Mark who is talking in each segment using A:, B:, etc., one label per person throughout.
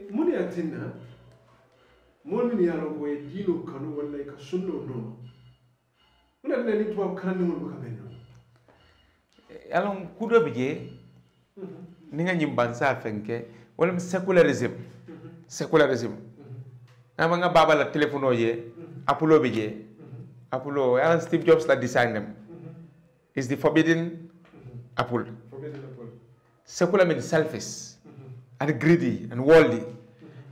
A: muni atinna molmi yalo ko e dino kanu walla ka sunno no wala ne ni tuwa kan ngol ka benno
B: alon kudo bije ni nga nyimban sa fenke wala secularism ama nga baba la telephone ye apollo bije apollo ya Steve Jobs la design them is the forbidden apple. Secular means selfish and greedy and worldly.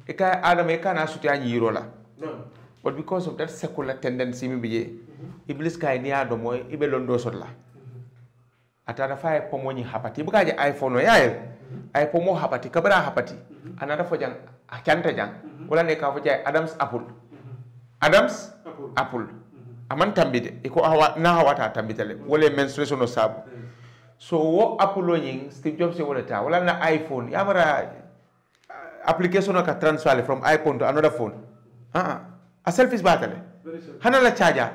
B: Eka Adam eka na suti anyi yirola. But because of that secular tendency mibiye, Iblis kai ni Adam mo ibe londo sodla. Atana fa pomo ni hapati. Buka je iPhone no yael. iPhone mo hapati kabara hapati. Another for jang akanta jang. Wala ne ka for jay Adam's apple. Adam's apple. Aman tambide iko na hawata tambitele. Wala menstruation no sabu. So what Apollo yin Steve Jobs wala ta wala na iPhone yamara application ka transfer from iPhone to another phone a selfish batale hana la charger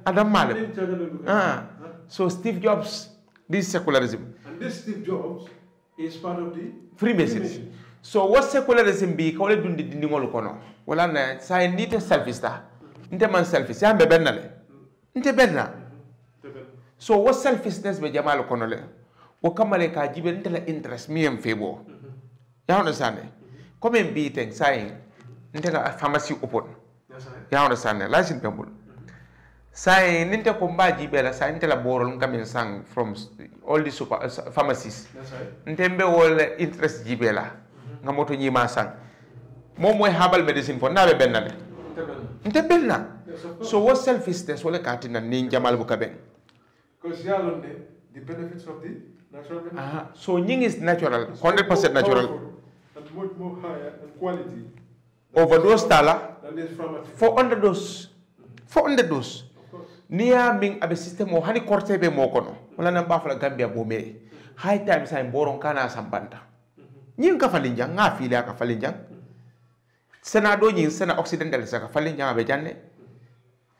B: adam male so Steve Jobs this secularism
A: and this Steve Jobs is part of the
B: Freemasons. So what secularism be ko le dundi dingol kono wala na sa nite selfish ta nte man selfish ya be bennale nte benna. So what selfishness be jamal kono le o kamale ka jibe ntela interest mi em febo ya understand comme bi ten saying ntela pharmacy open ya understand la sin pembul say ninte ko mbaji be la say ntela borol ngamen sang from all the super pharmacies ntembe wol interest jibe la ngamoto nyima sang mom moy herbal medicine fo nabe bennale nte benna. So what selfishness wala katina ni jamal bu kaben.
A: Because you are the benefits of the natural benefits.
B: So Ying is natural, 100% natural.
A: And much more higher in quality.
B: Overdose tala.
A: Than this pharmacy.
B: 400 dose. 400 dose.
A: Of course.
B: Nia Ming abe system o hani korte be mokono. Wala na bafala Gambia bome. High time sa boron kana sambanta. Ying ka falinjang nga fili ka falinjang. Senado Ying sena occidental sa ka falinjang abe janne.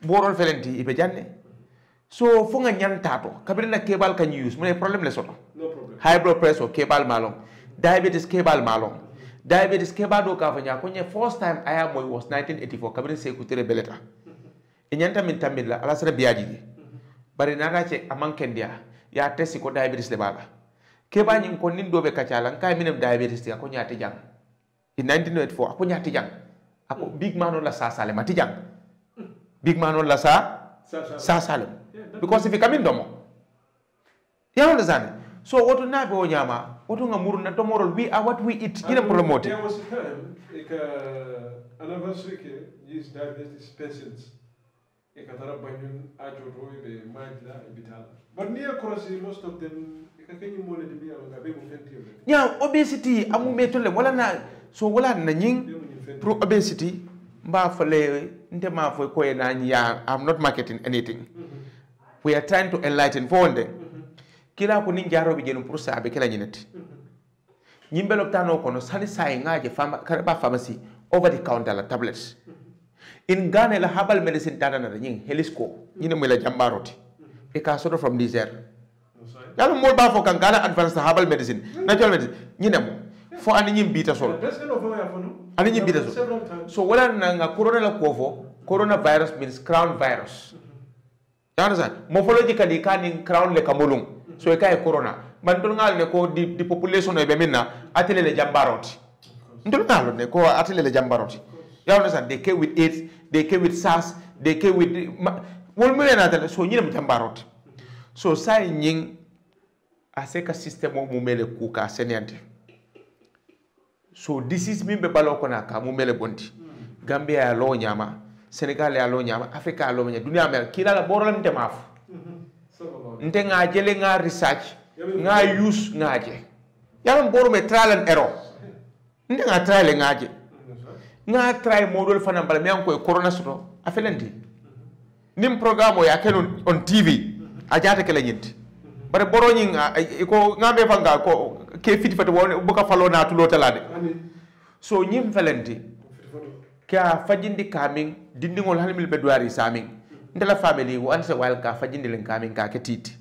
B: Boron felenti ibe janne. So funga nyantato kabirina cable can use mune problem le soto
A: No problem.
B: high blood pressure cable malong diabetes cable malong diabetes cable do ka fanya konye first time aya moy was 1984 kabirin se kutere beleta inyanta min tamilla ala sara biyaji bari nana che amankendia ya testi ko diabetes le bala keba nyin ko nin dobe kacala kay minem diabetes ya ko nyati jang in 1984 ko nyati jang ako big man on la sa sale mati jang big man on la sa sale. Because if you come in domo, you understand? So what na be onyama, what nga muruna tomorrow we are what we eat. Ina promote.
A: There was a time, anniversary is diabetes patients. Tara banyun ajo do be majla ibital. But near cross most of them kenyi mole de biya nga be mo fenti yo.
B: Yeah, obesity amu metole wala na so wala na nying pro obesity mba fale ntema fo ko na nya I'm not marketing anything. We are trying to enlighten for one day. Kila ko ninjaro bi jenu pour sa be kala nyinati. Nyimbe loptano kono sani sai ngaje ba pharmacy over the counter la tablets. In Ghana la herbal medicine tana na nying helisco nyine mo la jambaroti. E ka soto from Niger. Yalo mo ba fo kan Ghana advanced herbal medicine, natural medicine nyine mo fo ani nyim bita sol. Ani nyim bita sol. So wala na nga corona la kofo, coronavirus means crown virus. You understand? Morphologically, can crown le kamulung. So, eka corona. Mandungal ne ko the population of Bemina, atele le jambaroti. Ndungal ne ko atele le jambaroti. You understand? They came with AIDS, they came with SARS, they came with so nyine jambaroti. So, sa nying aseka system mo mumele kuka seniante. So, this is mimbe balokona ka mumele bondi. Gambia ya lo nyama. Senegal ya lo nyama, Africa ya lo nyama, dunia mer kila la borol nte mafu. Nte ngaje le nga research, nga use ngaje. Yaman boro me trial and error. Nte nga trial ngaje. Nga try model fana bala me anko corona soto afelenti. Nim programme ya kenu on TV ajata kala nyinti. Bare boro nyi ko ngambe fanga ko ke fiti fati won buka falo na tulo talade. So nyim felenti. Ka fajindi kaming dindingol halmil bedwari saming ndela family wo anse wal ka fajindi len kaming ka ketiti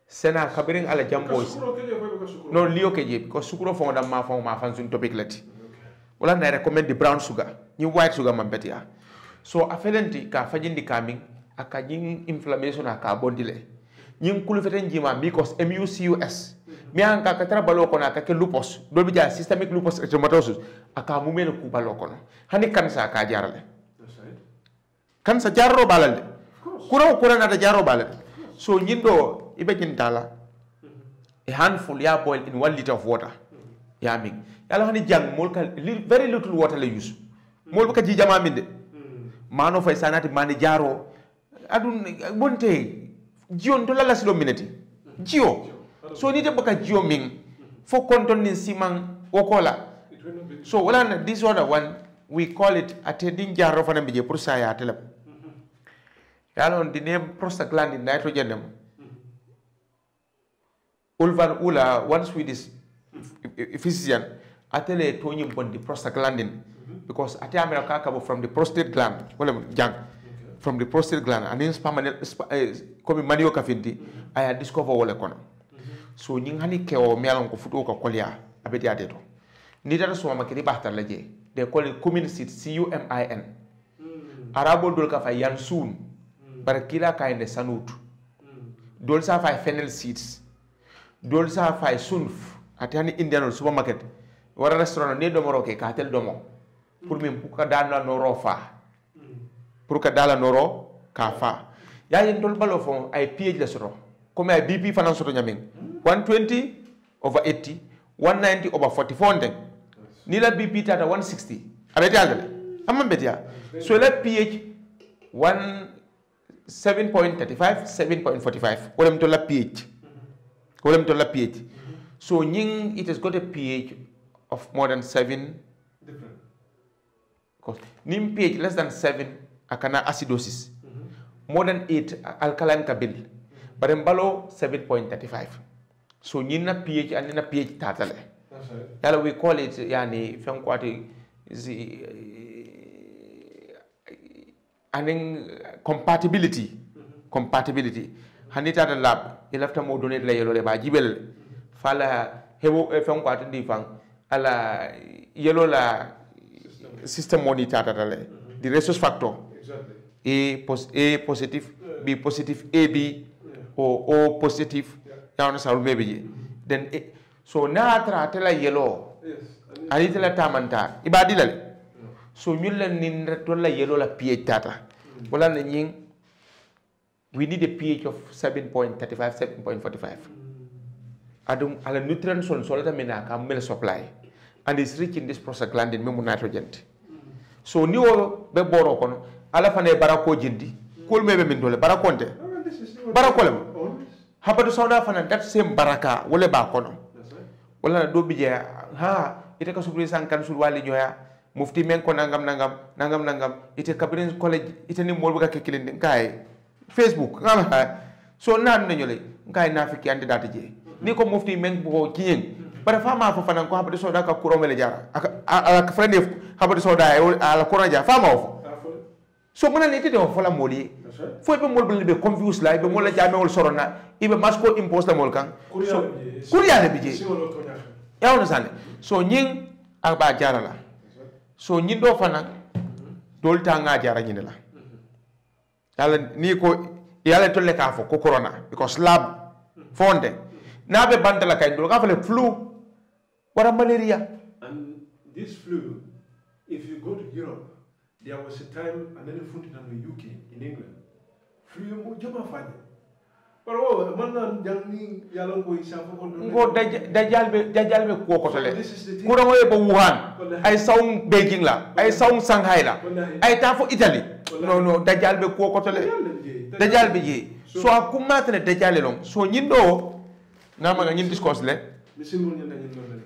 B: sena kabirin ala jambo no liyo keje ko sukuro fo ma fan sun topic lati wala na recommend the brown sugar ni white sugar man betia so afelenti ka fajindi coming aka jing inflammation aka bondile ñing kulu feten jima because MUCUS mi an ka tara balo kono aka ke lupus do bi ja systemic lupus erythematosus aka mu mel ku balo kono hani kansa ka jarale kansa jarro balal kura na da jarro balal so nyindo ibe jintala a handful ya boil in 1 liter of water ya mig yalla hani jang mol ka very little water le use mol ka ji jama minde mano fay sanati mani jaro adun bonte jion to lala silo minati jio so ni de baka jio ming fo konton ni simang wokola so wala na this other one we call it attending jaro fana bije pour sa ya telep yalla on the name prostaglandin nitrogen dem ulvan ula one Swedish physician atele tony bondi prostaglandin because ate america kabo from the prostate gland wala jang from the prostate gland and in comme manio kafindi aya discover wala kono so ñing hani kewo melon ko futo ko kolya abeti adeto ni dara so makiri bahtar laje de call it cumin seed CUMIN arabo dol ka fay yan sun bar kila kayne sanut dol sa fay fennel seeds dol sa fay sunf atani indian supermarket wara restaurant ne domoro ke ka tel domo pour min pour ka dana noro fa pour ka dala noro ka fa ya yin dol balo fon ay pH la soro comme ay BP fanan soto nyamin 120/80 190/44 ndeng ni la BP tata 160 abeti andale amma betia so la pH 7.35 7.45 wolem to la pH so nying it has got a pH of more than 7
A: different
B: because nim pH less than 7 akana acidosis more than 8 alkaline kabil but mbalo 7.35 so nyina pH and na pH tatale yala we call it yani fem kwati is aning compatibility hanita da lab ilafta mo donate la yelo le ba jibel fala hebo fem kwati ndi fang ala yelo la system monitor tatale the rhesus factor A positive B positive AB O positive yawana saru maybe then so na tra tela yellow ani tela tamanta ibadilale so nyulla nin tola yellow la pH tata wala na nying we need a pH of 7.35 7.45 adum ala nutrient son solata mena ka mel supply and is rich in this prostaglandin memo nitrogen so ni wo be boro kono ala fane barako jindi kol mebe min dole barakonte barakolem habadu sawda fana that same baraka wala ba kono wala do bije ha ite ka subri sankan sul wali nyoya mufti men ko nangam ite cabinet college ite ni molbu ka kekilin kay Facebook ngam ha so nan na nyole kay nafiki ande data je ni ko mufti men ko kiyen bara fama fo fana ko habadu sawda ka kuromele jara aka frende habadu sawda ala kurona jara fama fo so mona ne tete fola moli fo be mol be confuse la be mol jame wol sorona ibe masko impose la mol kan so kuriya be je ya wona sane so nying aba jara la so nyin do fana dol ta nga jara nyin la yalla ni ko yalla tolle ka fo ko corona because lab fonde na be bandala kay dol ka fale flu wara malaria
A: and this flu if you go to Europe there was a time and then found it in the UK in England flu mo jama fanya pero man nan jangni yalla ko isafa ko
B: ngo dajal be ko tole ko do e bo Wuhan ay sawng Beijing la ay sawng Shanghai la ay ta fo Italy no dajal be ko tole dajal be je so akuma tane dajal long so nyindo ngama nga nyin discourse le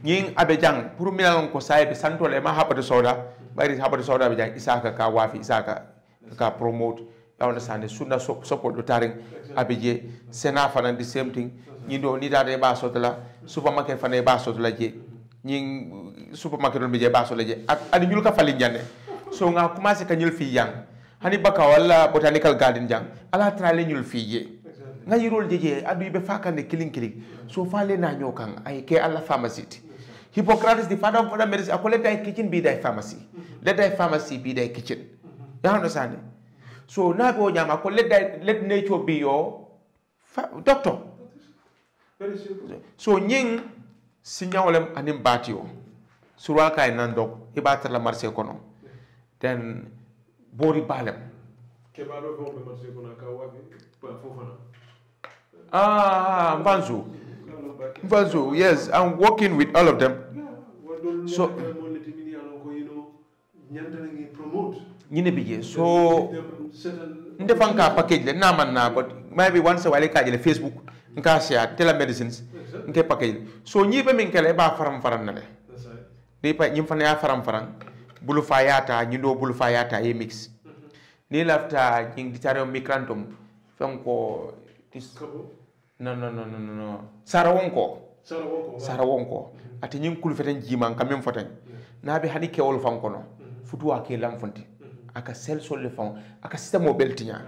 B: nyin abejang pour milan ko saybe santole ma habata soda bari habata soda be jang isaka ka wafi isaka ka promote you understand sunna support do taring abije sena fana the same thing nyindo ni dade ba sotla supermarket fana ba sotla je nyin supermarket do be je ba sotla je ak nyul ka fali jande so nga commencé ka nyul fi yang hani baka wala botanical garden jang ala trale nyul fi je nga yirol je adu be fakane kiling so fale na nyokan ay ke alla pharmacy Hippocrates, the father of modern medicine, let thy kitchen be thy pharmacy. Let thy pharmacy be thy kitchen. You understand? So now let nature be your doctor.
A: Very simple.
B: So nying sinyawlem anim batio. Suraka e nandok ibata la marché kono. Then bori balem.
A: Kebalo ko be marché kono ka wabi fofana.
B: Mvanzu, yes, I'm working with all of them. So so ndefanka package le na man na, but maybe once a while ka jele Facebook nka share telemedicines nke package. So nyi be min kele ba faram na le. Ni pa nyim fana ya faram bulu fayata nyindo bulu fayata ye mix. Ni lafta nying ditaro micrantum fam ko no. Sarawonko. Ati nyim kulu feten jiman kamem foten. Na be hani kewol fan kono. Futu ake lam fonti. Aka sel sol le fon. Aka system o beltinya.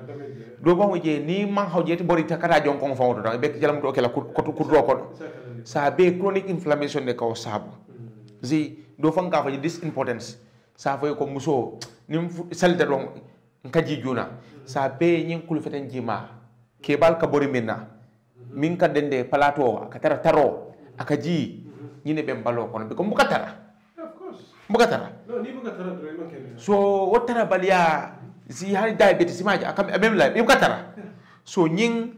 B: Do ba je ni man hawjeti bori takara jon kon fon do be jalam do kala ko kono. Sa be chronic inflammation de ko sabu. Zi do fan ka fa this importance. Sa fa ko muso nim sel de don nkaji juna. Sa be nyim kulu feten jima. Kebal ka bori minna. Min ka dende palato aka taro aka ji ñine be mbalo kono be ko mbukatara
A: no ni mbukatara do ma kene
B: so wotara balia si hari diabetes maji aka même la be mbukatara so ñing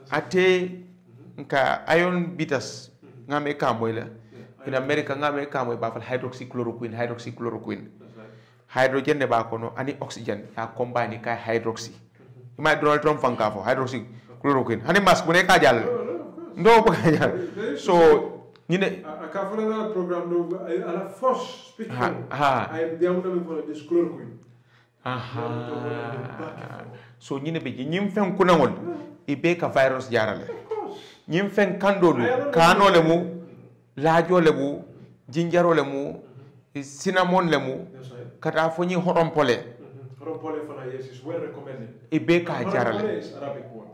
B: ate nka iron bitters ngame ka moy la in America ngame ka moy ba fal hydroxychloroquine hydrogen ne ba kono ani oxygen ya combine ka hydroxy ima Donald Trump fanka fo hydroxychloroquine hani mask bu ne ka jall ndo ko ka jall so ñine
A: aka fala na programme do ala force speak I am down for this chloroquine
B: so ñine be ñim fen ku nangol e be ka virus jarale ñim fen kandolu kano le mu laajo le mu jinjaro le mu cinnamon le mu kata fo ñi horompole
A: fana yes is well recommended
B: e be ka jarale
A: is Arabic word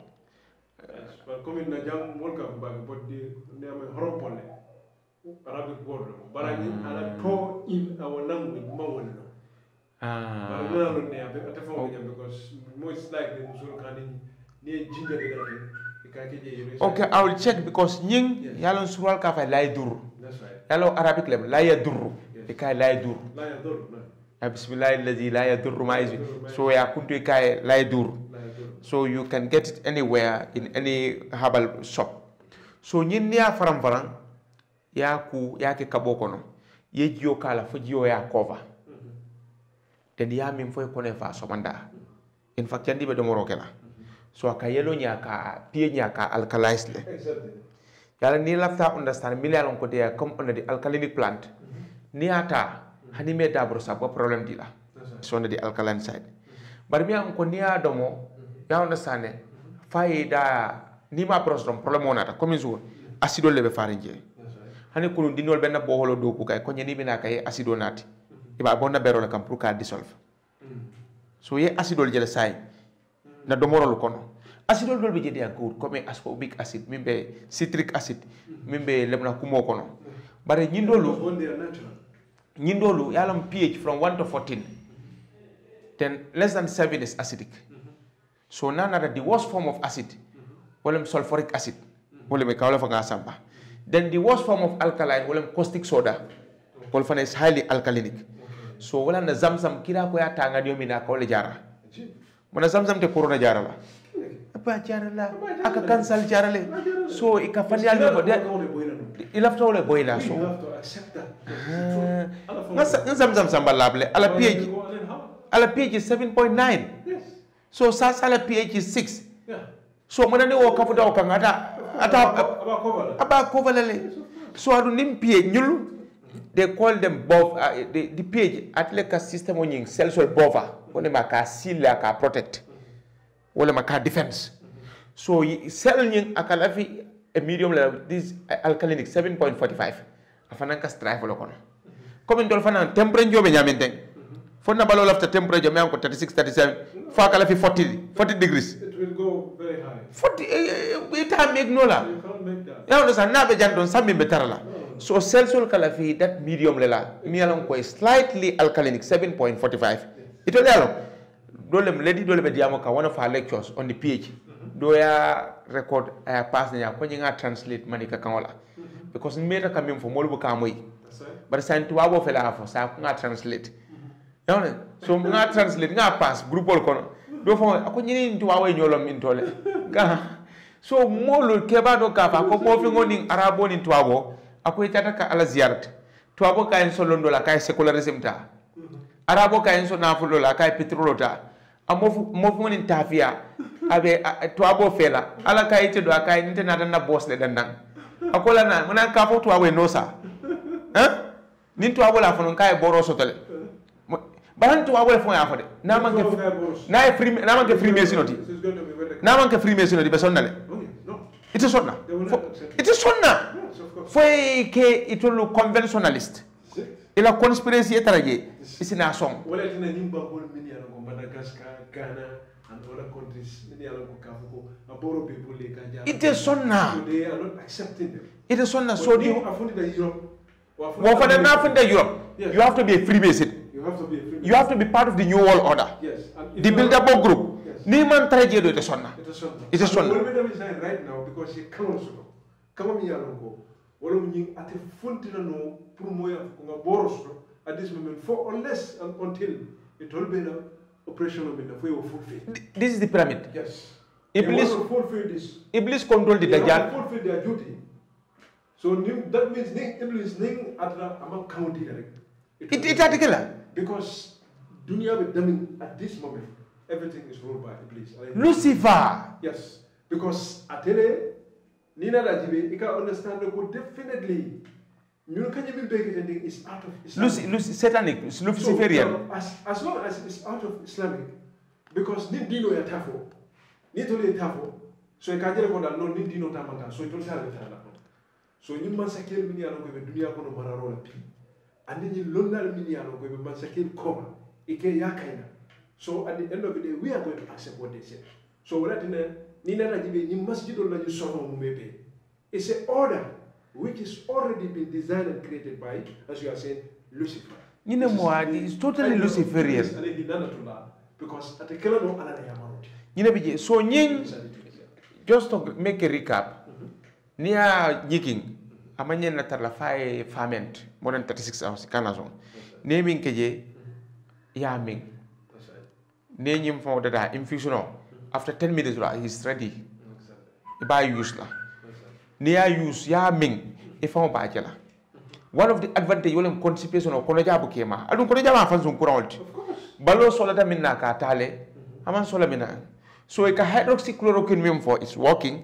A: yes but comme na jang molka ba but de ne horompole Arabic word barani ala to in our language mawon no but no no ne abe atafo because most like the musul kani ni ginger de dal e ka ke je
B: okay I will check because ñing yalon sural ka fa lay dur
A: that's right
B: yalo Arabic le la ya dur e ka lay dur bismillah alladhi la yadurru ma ismi so ya kuntu kay la yadur so you can get it anywhere in any herbal shop so ñin ya faram ya ku ya ke kabo kono ye jiyo kala fo jiyo ya cover ten ya min fo ko ne fa so manda in fact yandi be do moro kala so ka yelo nya ka pie nya ka alkalize le yalla ni lafta understand million ko de comme on a di alkalinic plant ni ata hani me dabro sa ko problem di la so na di alkaline side bar mi an ko niya domo ya understand faida ni ma prosdom problem onata comme jour acido lebe farinje hani ko dinol benna bo holo do ko kay ko nyani bina kay acido nati iba bonna bero la kam pour ka dissolve so ye acido jele say na domorol kono acido dol be jedi agur comme ascorbic acid mimbe citric acid mimbe lebna kumo kono bare ñindolu yalam pH from 1 to 14 then less than 7 is acidic so nana the worst form of acid wala sulfuric acid wala me kawla fa nga samba then the worst form of alkaline wala caustic soda wala fa is highly alkalinic so wala na zamzam kira ko ya tanga dio mina kawle jara mona zamzam te corona jara la apa jara la aka cancel jara le so ikafanyal mo ilafta wala boyla so zamzam sambalable ala pH 7.9
A: yes
B: so ala pH 6 so mona ne wo kafuda o kan aba kovalale so adu nim pH nyulu they call them the pH atleka system on yin cell bova wala maka sila ka protect wala maka defense so cell yin akala fi a medium level this alkalinic 7.45 afana ka strive lo kono comme ndol fana temperature be nyamenten fonna balo lafta temperature me ko 36 37 fa kala fi 40 degrees
A: it will go very high
B: 40 it make no la
A: you can't make that
B: ya on sa nabe jandon sambi be tarala So selsol kala fi that medium lela mi alon ko slightly alkalinic 7.45. Ito lelo dole lady dole be diamo ka one of our lectures on the pH. Do ya record pass na ko nga translate manika kangola. Because meta kamim fo molu ka moy. But san to abo fela fo sa nga translate. Yawne so nga translate nga pass group all kono. Do fo ko nyini to wawe nyolo min tole. Ga so molu keba do ka fa ko mo fi ngoni arabo ni to abo akoy tata ka ala ziyarat to abo ka en solondo la kay secularism ta arabo ka en so nafulo la kay petrolo ta amofu ngoni tafia abe to abo fela ala kay te do kay nte na boss le dandan akola na mona ka fo to abo no sa nin to abo la fo non kay boro sotole baran to abo fo ya fo de na manke free mesonoti na manke free mesonoti be sonnale it is sonna it is sonna foi ke itolu conventionalist ila conspiracy etaraje isina song
A: wala tina nyimba bol min yalla ko Madagascar Ghana and other countries min yalla ko kafuko aboro people le kanja
B: it is sonna
A: so they are not accepting them
B: it is sonna so
A: you afundi da Europe
B: wo fa na funda Europe
A: yes.
B: You have to be a Freemason
A: you have to be a Freemason
B: you have to be part of the new world order
A: yes and
B: the build-up group yes. Ni man traje do it is sonna it is sonna
A: what we are right now because he cannot so kama mi yalla ko wala mu ate fontina no pour moya ko nga borosto at this moment for unless and until it will be the operation of the way of fulfill.
B: This is the pyramid.
A: Yes.
B: Iblis
A: fulfill this.
B: Iblis control the Dajjal.
A: Fulfill their duty. So that means Iblis ning atla among county
B: it article
A: because dunya with them at this moment everything is ruled by Iblis.
B: Lucifer.
A: Yes. Because atele Nina Rajibe, you can understand the good definitely. You can't even beg anything is out of Islam.
B: Lucy satanic, Luciferian.
A: As long as it's out of Islamic, because need dino ya tafo, need to lay tafo, so you can't get a no need dino tamanta, so you don't have it. So you must secure miniano with Dunia Kono Mararola P. And then you learn that miniano with Mansakil Koma, Ike Yakaina. So at the end of the day, we are going to accept what they say. So we're in a Nina Rajibe, you must do the Yusono maybe. It's an order which is already been designed and created by, as you are saying, Lucifer.
B: You know what? It's totally Luciferian.
A: Because at the Kelano,
B: you know, so just to make a recap, near Yiking, a man natarla fire ferment more than 36 hours, Canazon. Naming Keje, Yaming. Name for the infusion. After 10 minutes, he's ready. By use la. Near use ya ming if I'm bachelor. One of the advantage you will constipation or Konajabu Kema. I don't Konajama fans on Kuralt. Balo solata minaka tale, Aman solamina. So a hydroxychloroquine for is working.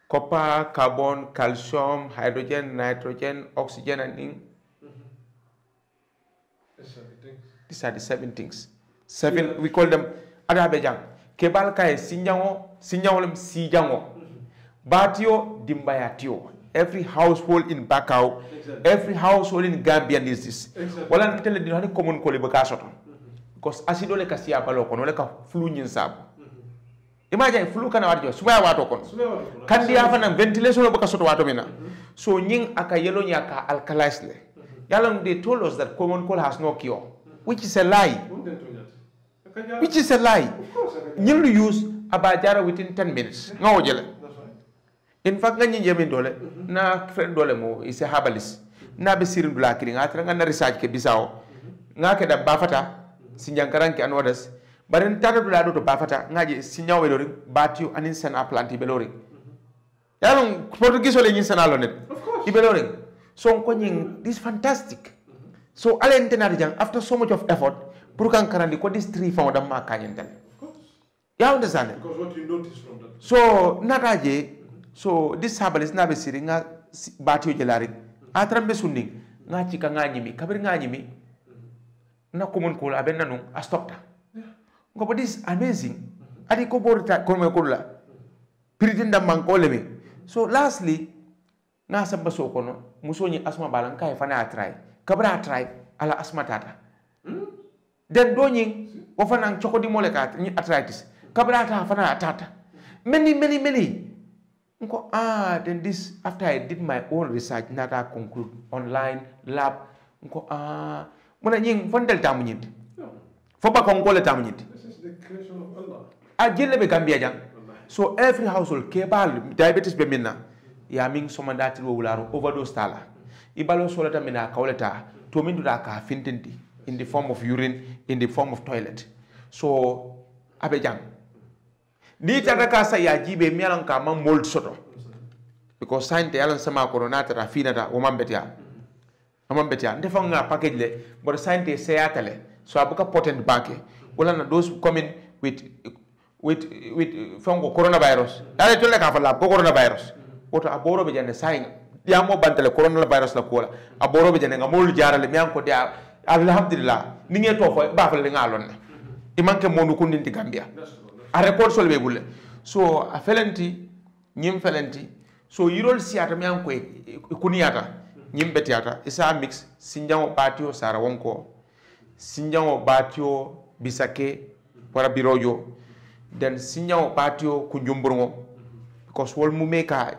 B: Copper, carbon, calcium, hydrogen, nitrogen, oxygen, and ink. These are the 7 things. 7, we call them Adabejang. Kebal kai sinjango sijango. Batio dimbayatio. Every household in Bakau, every household in Gambia needs this. Wala nkitele dino hani common kole bakasoto. Because asido le kasi abalo kono le ka flu nyinsab. Imagine flu kana warjo sumaya wato kono. Kandi afa na ventilation bakasoto wato mina. So nying aka yellow nyaka alkalize le. Yalong they told us that common cold has no cure, which is a lie. Which is a lie. You'll use abajara within 10 minutes. No jele. In fact, nga dole na friend dole mo is a herbalist. Na be sirin dula kiri nga tra nga na research ke bisao. Nga ke da bafata sinjankaran ke anodas. Baren tara dula do bafata nga je sinyaw welori batio anin sana planti belori. Yalong Portuguese ole nyin sana lonet. Of course. Ibelori. So ko nyin this fantastic. So alente na jang after so much of effort Purukan karandi ko this tree found a makanyental. You understand?
A: Because what you notice from that.
B: So nataje, so this herbalist na be siri nga batio jelari. Atrambe sunning nga chika nga nyimi, kabir nga nyimi. Na common cool aben nanung a stop ta. Ngo but this is amazing. Adi ko borita ko me kula. Pritinda mankole me. So lastly nga samba so kono musoni asma balang kai fana try. Kabra try ala asma tata. Then doing often and chocodi molecat arthritis. Cabrata fana tata. Many. nko then this after I did my own research nata conclude online lab nko mona nying fondel tamu nyindi fo ba ko ngole tamu nyindi
A: This is the creation of Allah.
B: a jelle be Gambia jang so every household kebal diabetes be minna ya min somandati wo wularo overdose tala ibalo solata mina kawleta to min duda ka fintindi in the form of urine in the form of toilet so abe jang ni tata ka sa ya jibe mialan ka man mold soto because science yalan sama corona tara finata o mambetia ndefa nga package le but science say atale so abuka potent bake wala na those coming with fongo coronavirus dale tolle ka fala ko coronavirus woto aboro be jande saying ya mo bantale coronavirus la kola aboro be jande ngamol jarale mi anko dia alhamdulillah ni nge to fo ba fala ngalon ne imanke monu kundinti Gambia a record solbe bulle so a felenti nyim felenti so yirol siata mi anko kuniyata nyim betiata isa mix sinjango batio sara wonko sinjango batio bisake para birojo then sinjango batio kunjumburgo because wol mu meka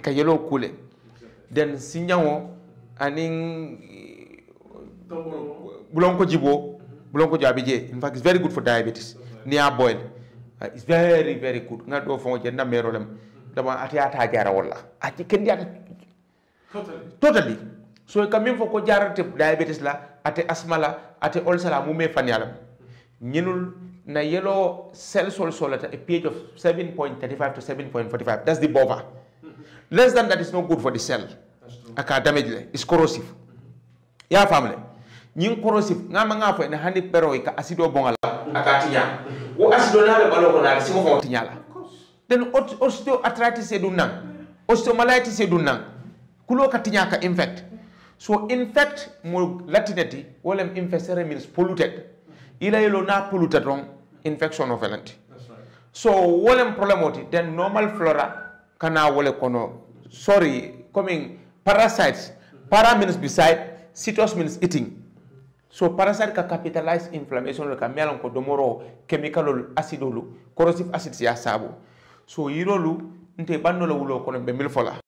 B: ka yelo kule then sinjango aning bulonko jibo bulonko jabije in fact it's very good for diabetes near boil it's very very good ngado fo jenda merolem dama atiata jara wala ati kendi ata totally so kamim fo ko jarate diabetes la ate asthma la ate ulcer la mu me fanialam ñinul na yellow cell sol at a pH of 7.35 to 7.45 that's the buffer less than that is not good for the cell aka damage it's corrosive ya family ñing corrosive ngama nga fo en handi pero ka acido bongala aka tinya wo acido na be balo ko na simo fo tinyala then osteoarthritis e dun nan osteomyelitis e dun nan kulo ka tinya ka infect so infect mo latinity wolem infestere means polluted ila yelo na polluted wrong infection of elanti so wolem problem oti then normal flora kana wole kono sorry coming parasites para means beside cytos means eating so parasite ka capitalize inflammation ka melan ko domoro chemical acidolu corrosive acids ya sabu so yirolu nte banno la wulo kono be mil fola